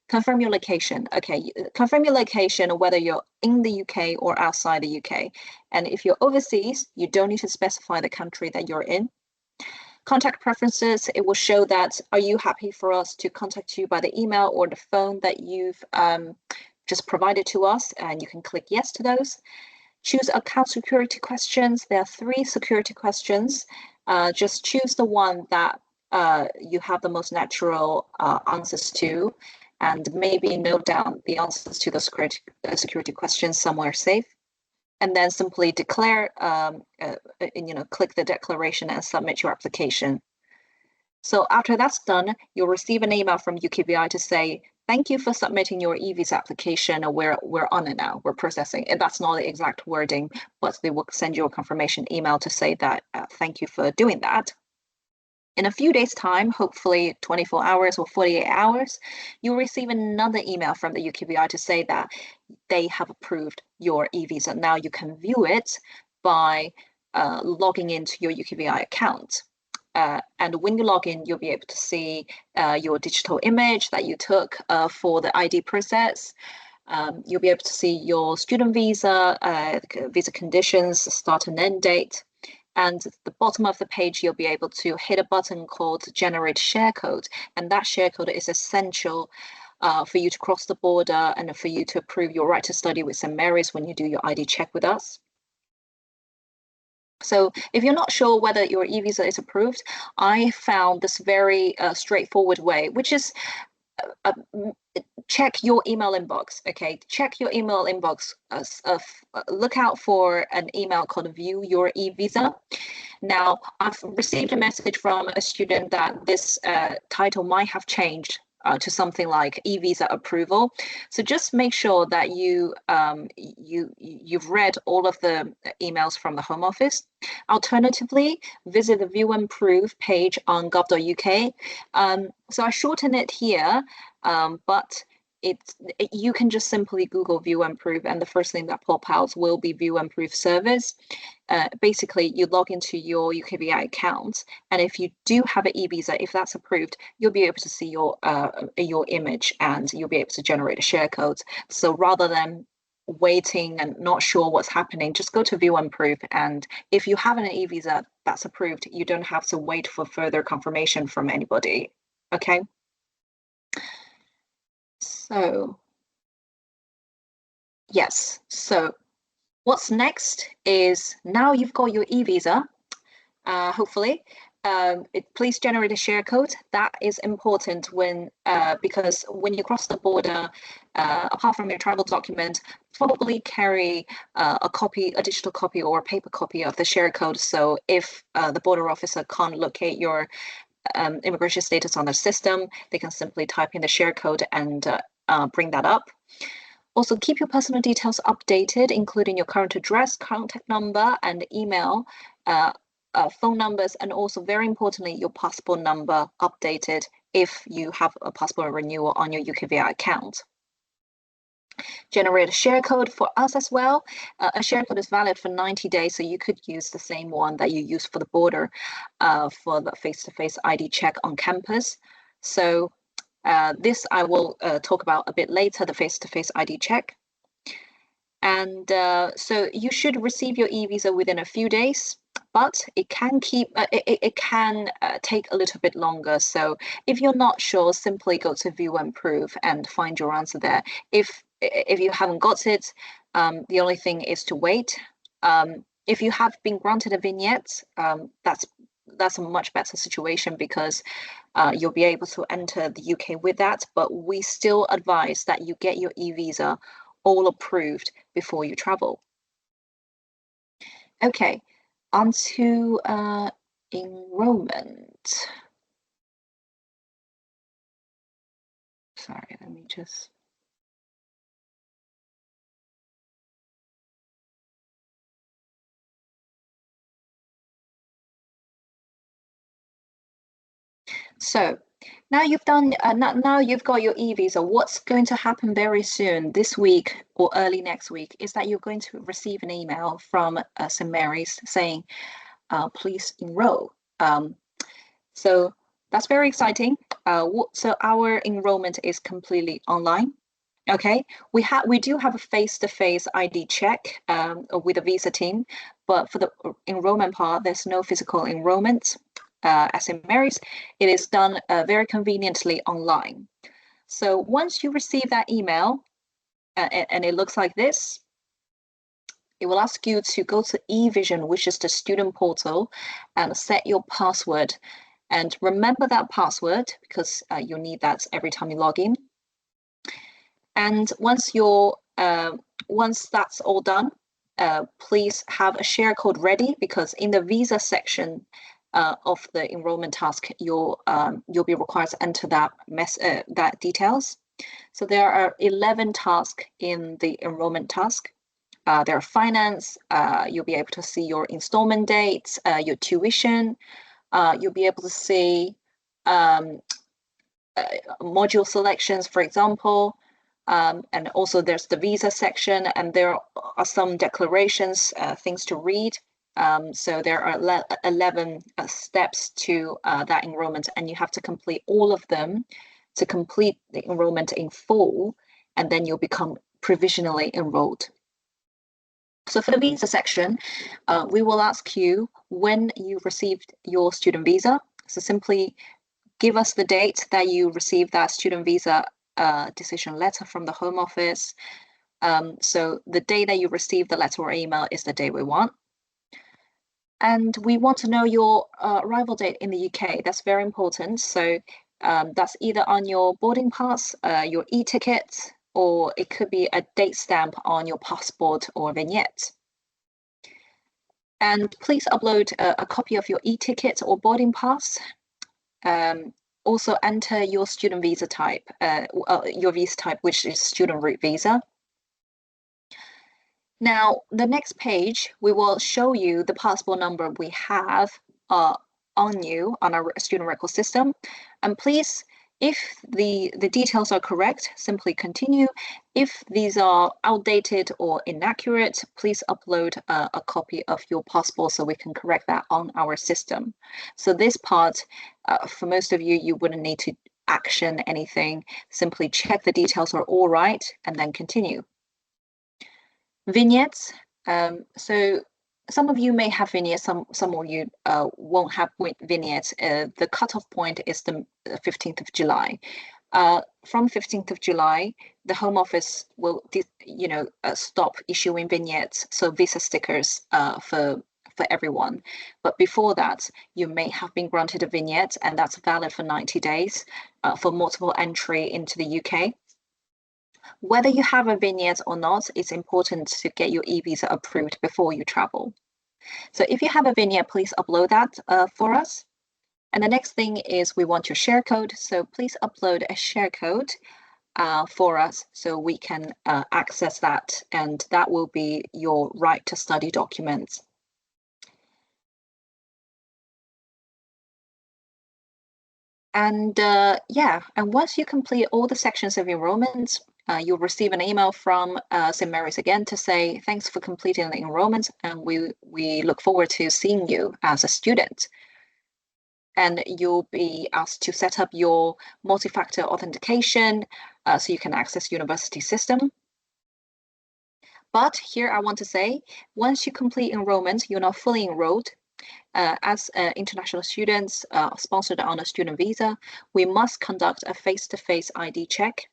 C: Confirm your location. Okay, confirm your location, whether you're in the UK or outside the UK. And if you're overseas, you don't need to specify the country that you're in. Contact preferences, it will show that, are you happy for us to contact you by the email or the phone that you've just provided to us? And you can click yes to those. Choose account security questions. There are 3 security questions. Just choose the one that you have the most natural answers to, and maybe note down the answers to the security questions somewhere safe. And then simply declare, click the declaration and submit your application. So after that's done, you'll receive an email from UKVI to say, thank you for submitting your e-visa application. We're on it now, we're processing. And that's not the exact wording, but they will send you a confirmation email to say that, thank you for doing that. In a few days' time, hopefully 24 hours or 48 hours, you'll receive another email from the UKVI to say that they have approved your e-visa. Now you can view it by logging into your UKVI account. And when you log in, you'll be able to see your digital image that you took for the ID process. You'll be able to see your student visa, visa conditions, start and end date. And at the bottom of the page, you'll be able to hit a button called Generate Share Code. And that share code is essential for you to cross the border and for you to approve your right to study with St. Mary's when you do your ID check with us. So if you're not sure whether your e-visa is approved, I found this very straightforward way, which is check your email inbox. Okay, check your email inbox. Look out for an email called View Your e-visa. Now, I've received a message from a student that this title might have changed to something like e-visa approval. So just make sure that you've read all of the emails from the Home Office. Alternatively, visit the View and Approve page on gov.uk. So I shorten it here, but you can just simply Google View and Approve, and the first thing that pops out will be View and Approve service. Basically, you log into your UKVI account, and if you do have an e-visa, if that's approved, you'll be able to see your image, and you'll be able to generate a share code. So rather than waiting and not sure what's happening, just go to View and Approve, and if you have an e-visa that's approved, you don't have to wait for further confirmation from anybody. Okay. So yes, so what's next is, now you've got your e-visa, hopefully, please generate a share code. That is important because when you cross the border, apart from your travel document, probably carry a digital copy or a paper copy of the share code. So if the border officer can't locate your immigration status on the system, they can simply type in the share code and bring that up. Also, keep your personal details updated, including your current address, contact number, and email, phone numbers, and also, very importantly, your passport number updated if you have a passport renewal on your UKVI account. Generate a share code for us as well. A share code is valid for 90 days, so you could use the same one that you use for the border for the face-to-face ID check on campus. So this I will talk about a bit later, the face-to-face ID check. And so you should receive your e-visa within a few days, but it can take a little bit longer. So if you're not sure, simply go to View and Approve and find your answer there. If you haven't got it, the only thing is to wait. If you have been granted a vignette, that's a much better situation, because you'll be able to enter the UK with that, but we still advise that you get your e-visa all approved before you travel. Okay, on to enrollment. sorry, let me just. So now you've done, now you've got your e-visa. What's going to happen very soon, this week or early next week, is that you're going to receive an email from St. Mary's saying, please enroll. So that's very exciting. So our enrollment is completely online. Okay, we do have a face-to-face ID check with the visa team, but for the enrollment part, there's no physical enrollment. At St. Mary's, it is done very conveniently online. So once you receive that email, and it looks like this, it will ask you to go to eVision, which is the student portal, and set your password. And remember that password, because you'll need that every time you log in. And once that's all done, please have a share code ready, because in the visa section of the enrollment task, you'll be required to enter that details. So there are 11 tasks in the enrollment task. There are finance. You'll be able to see your installment dates, your tuition. You'll be able to see module selections, for example. And also there's the visa section, and there are some declarations, things to read. So there are 11 steps to that enrollment, and you have to complete all of them to complete the enrollment in full, and then you'll become provisionally enrolled. So for the visa section, we will ask you when you received your student visa. So simply give us the date that you received that student visa decision letter from the Home Office. So the day that you receive the letter or email is the day we want. And we want to know your arrival date in the UK. That's very important. So that's either on your boarding pass, your e-ticket, or it could be a date stamp on your passport or vignette. And please upload a copy of your e-ticket or boarding pass. Also enter your student visa type, your visa type, which is student route visa. Now, the next page, we will show you the passport number we have on you on our student record system. And please, if the details are correct, simply continue. If these are outdated or inaccurate, please upload a copy of your passport so we can correct that on our system. So this part, for most of you, you wouldn't need to action anything. Simply check the details are all right and then continue. Vignettes. So some of you may have vignettes, some of you won't have vignettes. The cutoff point is the 15th of July. From 15th of July, the Home Office will, stop issuing vignettes, so visa stickers for everyone. But before that, you may have been granted a vignette, and that's valid for 90 days for multiple entry into the UK. Whether you have a vignette or not, it's important to get your e-visa approved before you travel. So if you have a vignette, please upload that for us. And the next thing is we want your share code. So please upload a share code for us so we can access that, and that will be your right to study documents. And and once you complete all the sections of enrollment, you'll receive an email from St. Mary's again to say, thanks for completing the enrollment, and we look forward to seeing you as a student. And you'll be asked to set up your multi-factor authentication so you can access university system. But here I want to say, once you complete enrollment, you're not fully enrolled. As international students sponsored on a student visa, we must conduct a face-to-face ID check.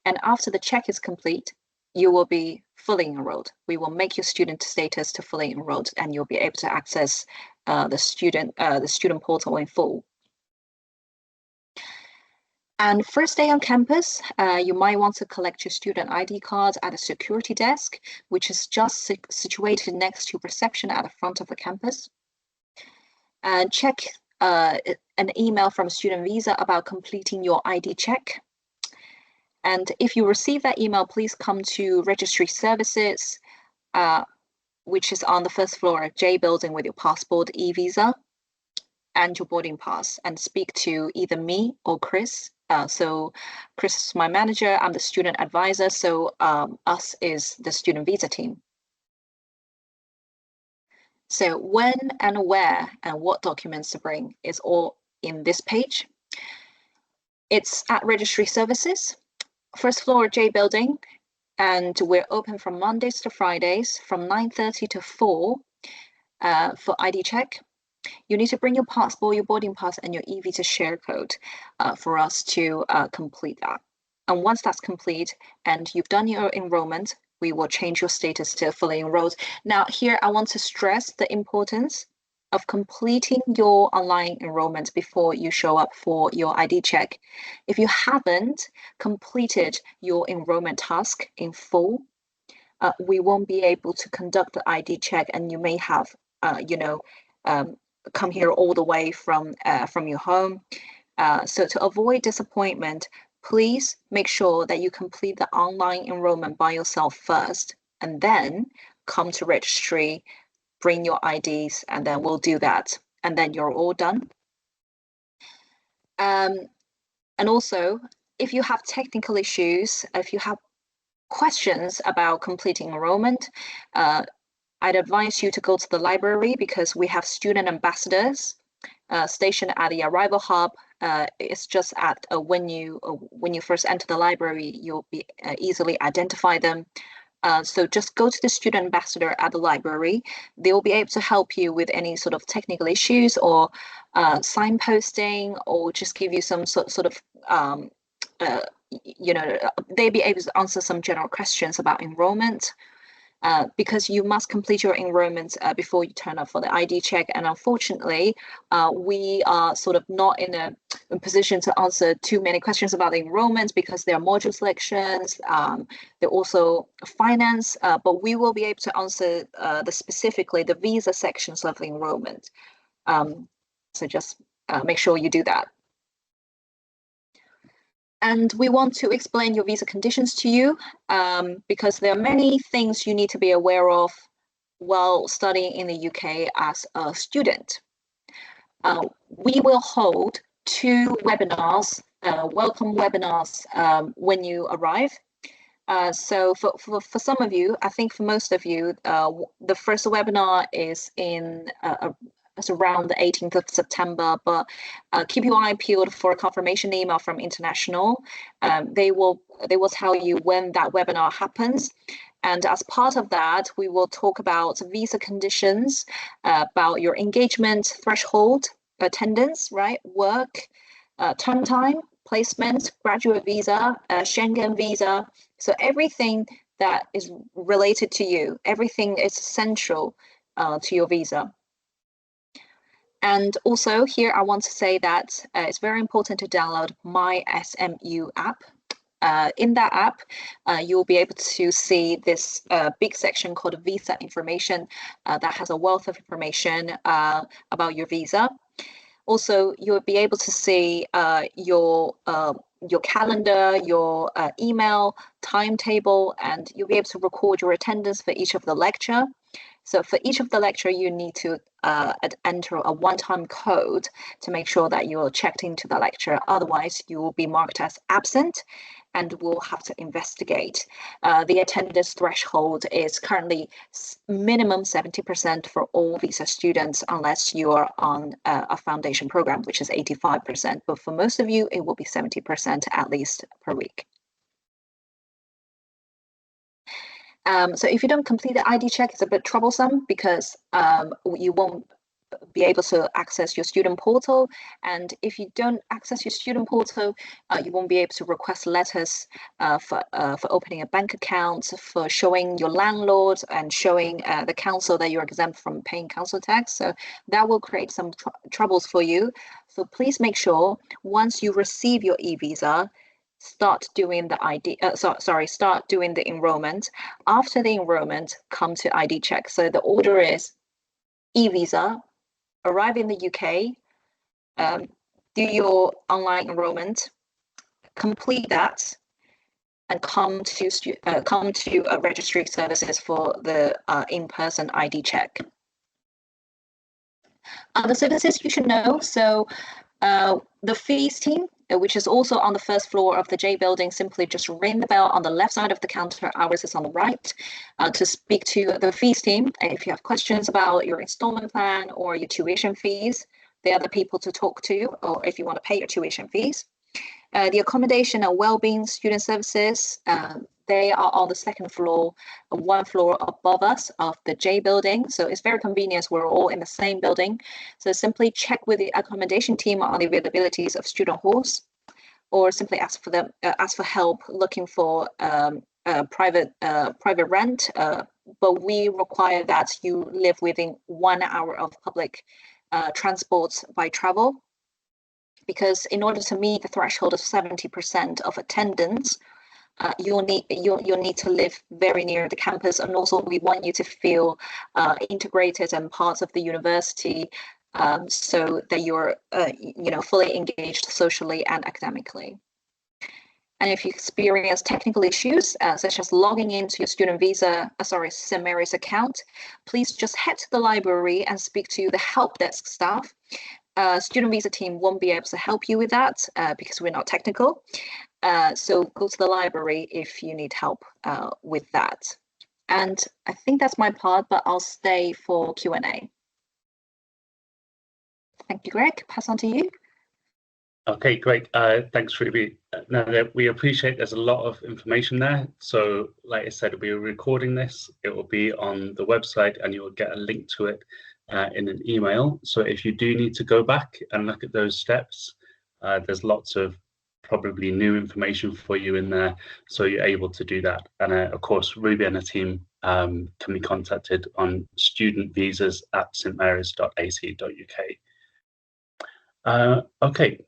C: And after the check is complete, you will be fully enrolled. We will make your student status to fully enrolled, and you'll be able to access the student portal in full. And first day on campus, you might want to collect your student ID card at a security desk, which is just situated next to reception at the front of the campus. And check an email from Student Visa about completing your ID check. And if you receive that email, please come to Registry Services, which is on the first floor of J building with your passport, e-visa, and your boarding pass, and speak to either me or Chris. So Chris is my manager, I'm the student advisor, so us is the student visa team. So when and where and what documents to bring is all in this page. It's at Registry Services, first floor J building, and we're open from Mondays to Fridays from 9:30 to 4 for ID check. You need to bring your passport, your boarding pass, and your e-visa share code for us to complete that. And once that's complete and you've done your enrollment, we will change your status to fully enrolled. Now, here I want to stress the importance of completing your online enrollment before you show up for your ID check. If you haven't completed your enrollment task in full, we won't be able to conduct the ID check, and you may have, come here all the way from your home. So to avoid disappointment, please make sure that you complete the online enrollment by yourself first, and then come to registry, bring your IDs, and then we'll do that. And then you're all done. And also, if you have technical issues, if you have questions about completing enrollment, I'd advise you to go to the library, because we have student ambassadors stationed at the arrival hub. It's just at when you first enter the library, you'll be easily identify them. So just go to the student ambassador at the library. They will be able to help you with any sort of technical issues or signposting, or just give you some sort of they'll be able to answer some general questions about enrollment. Because you must complete your enrollment before you turn up for the ID check. And unfortunately, we are sort of not in a position to answer too many questions about the enrollment, because there are module selections, they're also finance, but we will be able to answer specifically the visa sections of the enrollment. So just make sure you do that. And we want to explain your visa conditions to you, because there are many things you need to be aware of while studying in the UK as a student. We will hold 2 webinars, welcome webinars, when you arrive. So for some of you, I think for most of you, the first webinar is in it's around the 18th of September, but keep your eye peeled for a confirmation email from International. They will tell you when that webinar happens. And as part of that, we will talk about visa conditions, about your engagement threshold, attendance, right, work, term time, placement, graduate visa, Schengen visa. So everything that is related to you, everything is essential to your visa. And also here, I want to say that it's very important to download My SMU app. In that app, you'll be able to see this big section called Visa Information that has a wealth of information about your visa. Also, you'll be able to see your calendar, your email, timetable, and you'll be able to record your attendance for each of the lecture. So for each of the lecture, you need to enter a one-time code to make sure that you're checked into the lecture. Otherwise, you will be marked as absent and will have to investigate. The attendance threshold is currently minimum 70% for all visa students, unless you are on a foundation program, which is 85%. But for most of you, it will be 70% at least per week. So if you don't complete the ID check, it's a bit troublesome, because you won't be able to access your student portal. And if you don't access your student portal, you won't be able to request letters for opening a bank account, for showing your landlord and showing the council that you're exempt from paying council tax. So that will create some troubles for you. So please make sure once you receive your e-visa, start doing the start doing the enrollment. After the enrollment, come to ID check. So the order is e-visa, arrive in the UK, do your online enrollment, complete that, and come to registry services for the in-person ID check. Other services you should know. So the fees team, which is also on the first floor of the J building, simply just ring the bell on the left side of the counter. Ours is on the right, to speak to the fees team. And if you have questions about your installment plan or your tuition fees, they are the people to talk to, or if you want to pay your tuition fees. The accommodation and well-being student services, they are on the second floor, one floor above us of the J building. So it's very convenient. We're all in the same building. So simply check with the accommodation team on the availabilities of student halls, or simply ask for them, ask for help looking for private rent. But we require that you live within 1 hour of public transport by travel, because in order to meet the threshold of 70% of attendance, you'll need to live very near the campus, and also we want you to feel integrated and part of the university, so that you're fully engaged socially and academically. And if you experience technical issues, such as logging into your student visa, St. Mary's account, please just head to the library and speak to the help desk staff. Student visa team won't be able to help you with that because we're not technical. So go to the library if you need help with that. And I think that's my part, but I'll stay for Q&A. Thank you, Greg. Pass on to you.
A: Okay, great. Thanks, Ruby. Now, we appreciate there's a lot of information there. So like I said, we're recording this. It will be on the website and you'll get a link to it in an email. So if you do need to go back and look at those steps, there's lots of probably new information for you in there, so you're able to do that. And of course, Ruby and her team can be contacted on studentvisas@stmarys.ac.uk. Okay,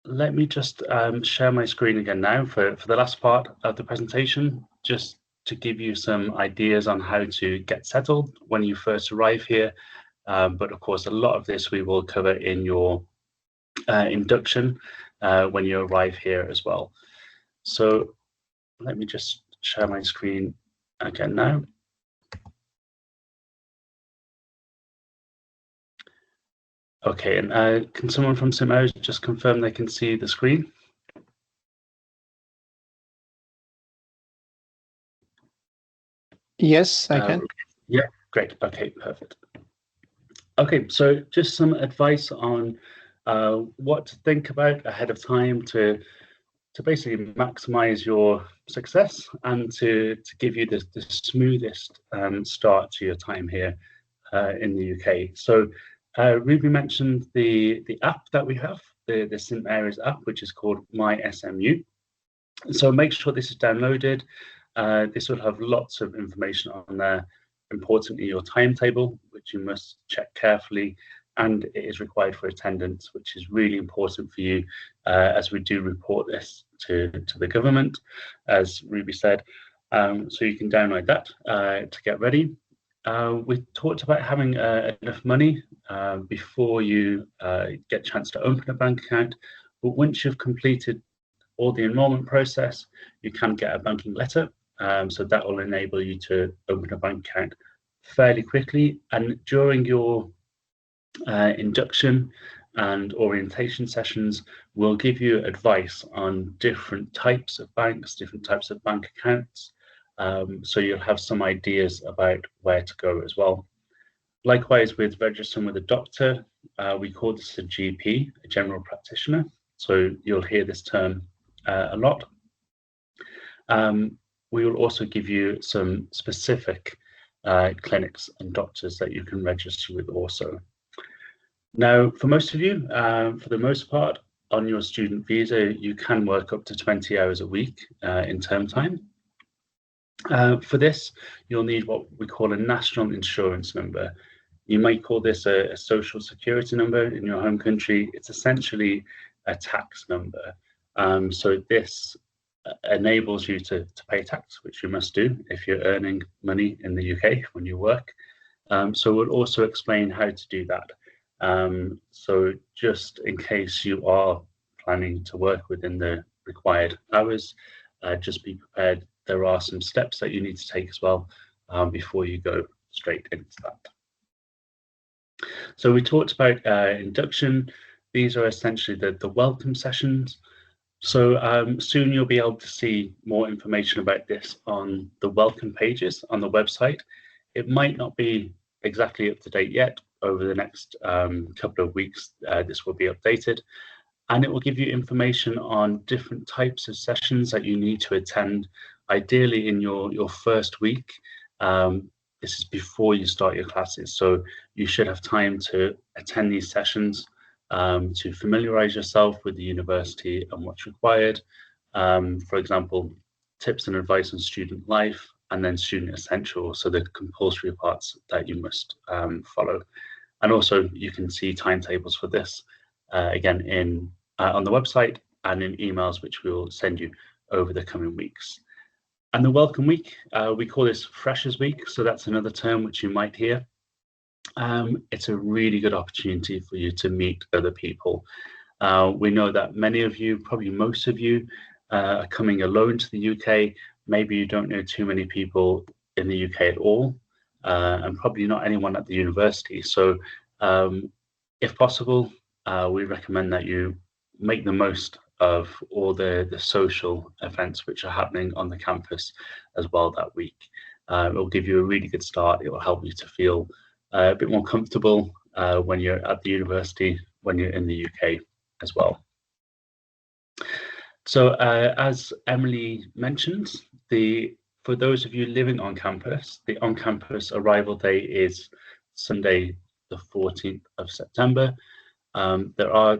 A: let me just share my screen again now for the last part of the presentation, just to give you some ideas on how to get settled when you first arrive here. But of course, a lot of this we will cover in your induction when you arrive here as well. So let me just share my screen again now. Okay, and can someone from St. Mary's just confirm they can see the screen?
B: Yes, I can.
A: Yeah, great. Okay, perfect. Okay, so just some advice on what to think about ahead of time to basically maximize your success and to give you the smoothest start to your time here in the UK. So Ruby mentioned the app that we have, the St. Mary's app, which is called My SMU. So make sure this is downloaded. This will have lots of information on there. Importantly, your timetable, which you must check carefully, and it is required for attendance, which is really important for you as we do report this to the government, as Ruby said. So you can download that to get ready. We talked about having enough money before you get a chance to open a bank account, but once you've completed all the enrollment process, you can get a banking letter. So that will enable you to open a bank account fairly quickly. And during your induction and orientation sessions, we'll give you advice on different types of banks, different types of bank accounts. So you'll have some ideas about where to go as well. Likewise, with registering with a doctor, we call this a GP, a general practitioner. So you'll hear this term a lot. We will also give you some specific clinics and doctors that you can register with also. Now, for most of you, for the most part, on your student visa, you can work up to 20 hours a week in term time. For this, you'll need what we call a national insurance number. You might call this a social security number in your home country. It's essentially a tax number. So this enables you to pay tax, which you must do if you're earning money in the UK when you work. So we'll also explain how to do that. So just in case you are planning to work within the required hours. Just be prepared. There are some steps that you need to take as well before you go straight into that. So we talked about induction. These are essentially the welcome sessions. So soon you'll be able to see more information about this on the welcome pages on the website. It might not be exactly up to date yet. Over the next couple of weeks, this will be updated, and it will give you information on different types of sessions that you need to attend, ideally in your first week. This is before you start your classes, so you should have time to attend these sessions to familiarize yourself with the university and what's required. For example, tips and advice on student life, and then student essentials, so the compulsory parts that you must follow. And also you can see timetables for this again on the website and in emails which we will send you over the coming weeks. And the welcome week, we call this Freshers Week, so that's another term which you might hear. It's a really good opportunity for you to meet other people. We know that many of you, probably most of you, are coming alone to the UK. Maybe you don't know too many people in the UK at all, and probably not anyone at the university. So if possible, we recommend that you make the most of all the social events which are happening on the campus as well that week. It will give you a really good start. It will help you to feel a bit more comfortable when you're at the university, when you're in the UK as well. So as Emily mentioned, for those of you living on campus, the on-campus arrival day is Sunday, the 14th of September. There are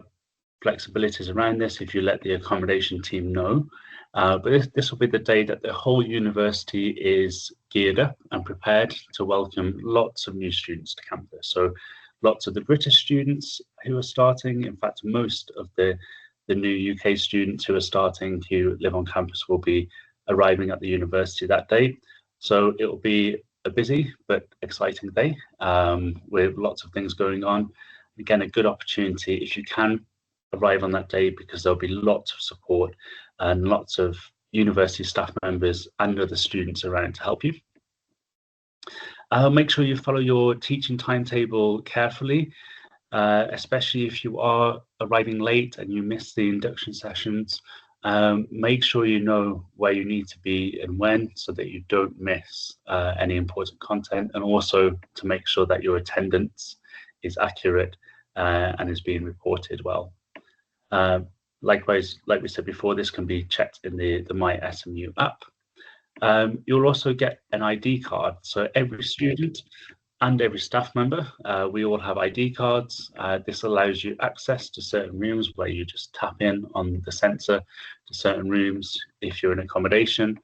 A: flexibilities around this if you let the accommodation team know, but this will be the day that the whole university is geared up and prepared to welcome lots of new students to campus. So lots of the British students who are starting, in fact most of the new UK students who are starting who live on campus will be arriving at the university that day. So it will be a busy but exciting day with lots of things going on. Again, a good opportunity if you can arrive on that day, because there'll be lots of support and lots of university staff members and other students around to help you. Make sure you follow your teaching timetable carefully, especially if you are arriving late and you miss the induction sessions. Make sure you know where you need to be and when, so that you don't miss any important content, and also to make sure that your attendance is accurate and is being reported well. Likewise, like we said before, this can be checked in the My SMU app. You'll also get an ID card. So every student and every staff member, we all have ID cards. This allows you access to certain rooms where you just tap in on the sensor to certain rooms. If you're in accommodation,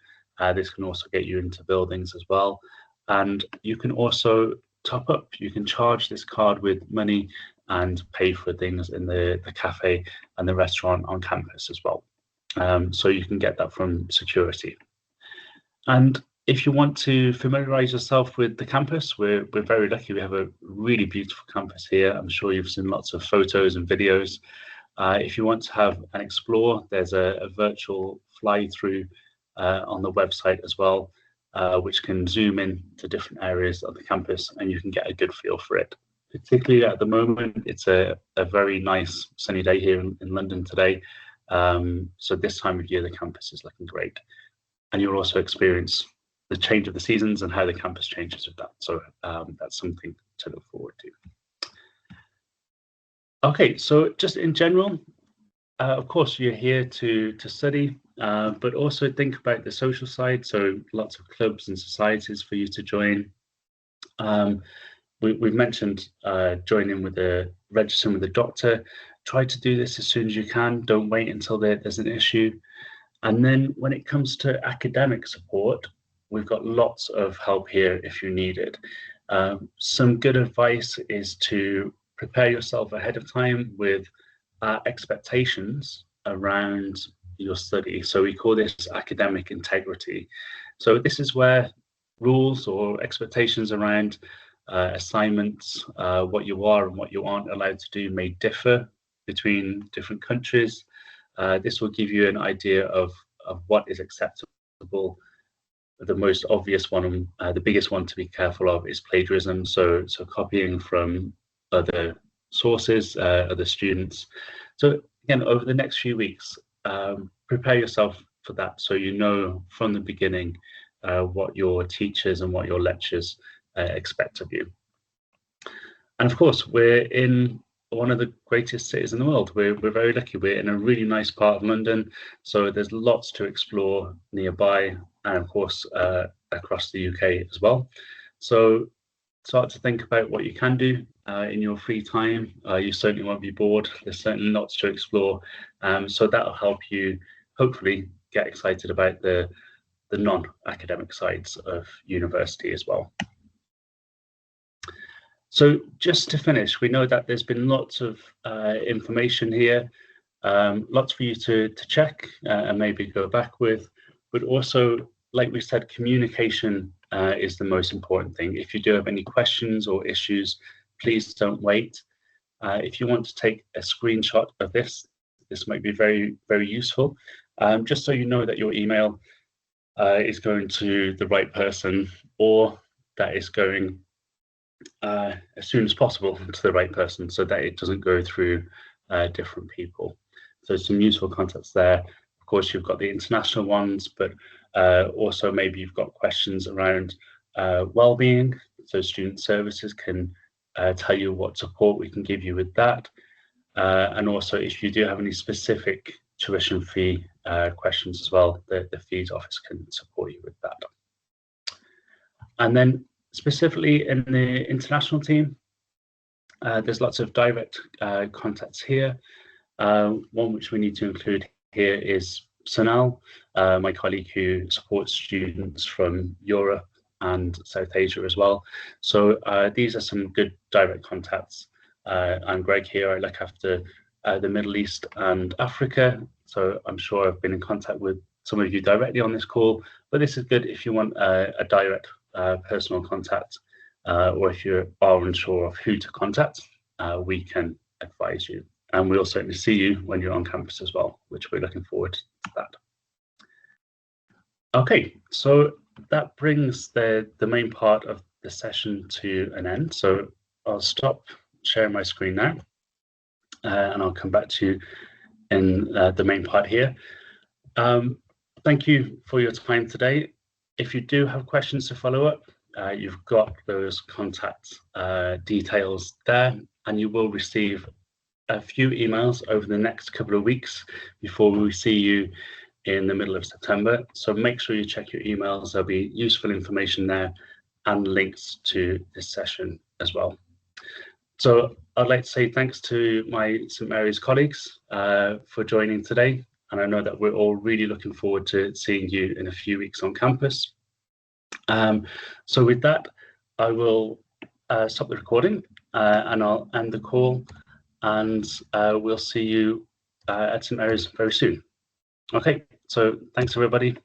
A: this can also get you into buildings as well. And you can also top up. You can charge this card with money and pay for things in the cafe and the restaurant on campus as well. So you can get that from security. And if you want to familiarize yourself with the campus, we're very lucky. We have a really beautiful campus here. I'm sure you've seen lots of photos and videos. If you want to have an explore, there's a virtual fly through on the website as well, which can zoom in to different areas of the campus and you can get a good feel for it. Particularly at the moment, it's a very nice sunny day here in London today. So this time of year, the campus is looking great. And you'll also experience the change of the seasons and how the campus changes with that. So that's something to look forward to. Okay, so just in general, of course, you're here to study, but also think about the social side. So lots of clubs and societies for you to join. We've mentioned joining with registering with a doctor. Try to do this as soon as you can. Don't wait until there's an issue. And then when it comes to academic support, we've got lots of help here if you need it. Some good advice is to prepare yourself ahead of time with expectations around your study. So we call this academic integrity. So this is where rules or expectations around assignments, what you are and what you aren't allowed to do may differ between different countries. This will give you an idea of what is acceptable. The most obvious one, the biggest one to be careful of, is plagiarism. So copying from other sources, other students. So again, over the next few weeks, prepare yourself for that, so you know from the beginning what your teachers and what your lecturers expect of you. And of course, we're in one of the greatest cities in the world. We're very lucky. We're in a really nice part of London, so there's lots to explore nearby, and of course across the UK as well. So start to think about what you can do in your free time. You certainly won't be bored. There's certainly lots to explore, so that'll help you hopefully get excited about the non-academic sides of university as well. So just to finish, we know that there's been lots of information here, lots for you to check and maybe go back with, but also, like we said, communication is the most important thing. If you do have any questions or issues, please don't wait. If you want to take a screenshot of this might be very, very useful, just so you know that your email is going to the right person, or that is going as soon as possible to the right person, so that it doesn't go through different people. So some useful contacts there. Of course, you've got the international ones, but also maybe you've got questions around well-being. So student services can tell you what support we can give you with that. And also, if you do have any specific tuition fee questions as well, the fees office can support you with that. And then specifically in the international team, there's lots of direct contacts here. One which we need to include here is Sonal, my colleague who supports students from Europe and South Asia as well. So these are some good direct contacts. I'm Greg here. I look after the Middle East and Africa. So I'm sure I've been in contact with some of you directly on this call, but this is good if you want a direct personal contact, or if you are unsure of who to contact, we can advise you. And we'll certainly see you when you're on campus as well, which we're looking forward to that. Okay, so that brings the main part of the session to an end. So I'll stop sharing my screen now, and I'll come back to you in the main part here. Thank you for your time today. If you do have questions to follow up, you've got those contact details there, and you will receive a few emails over the next couple of weeks before we see you in the middle of September. So make sure you check your emails. There'll be useful information there and links to this session as well. So I'd like to say thanks to my St Mary's colleagues for joining today. And I know that we're all really looking forward to seeing you in a few weeks on campus. So with that, I will stop the recording and I'll end the call, and we'll see you at St Mary's very soon. Okay, so thanks everybody.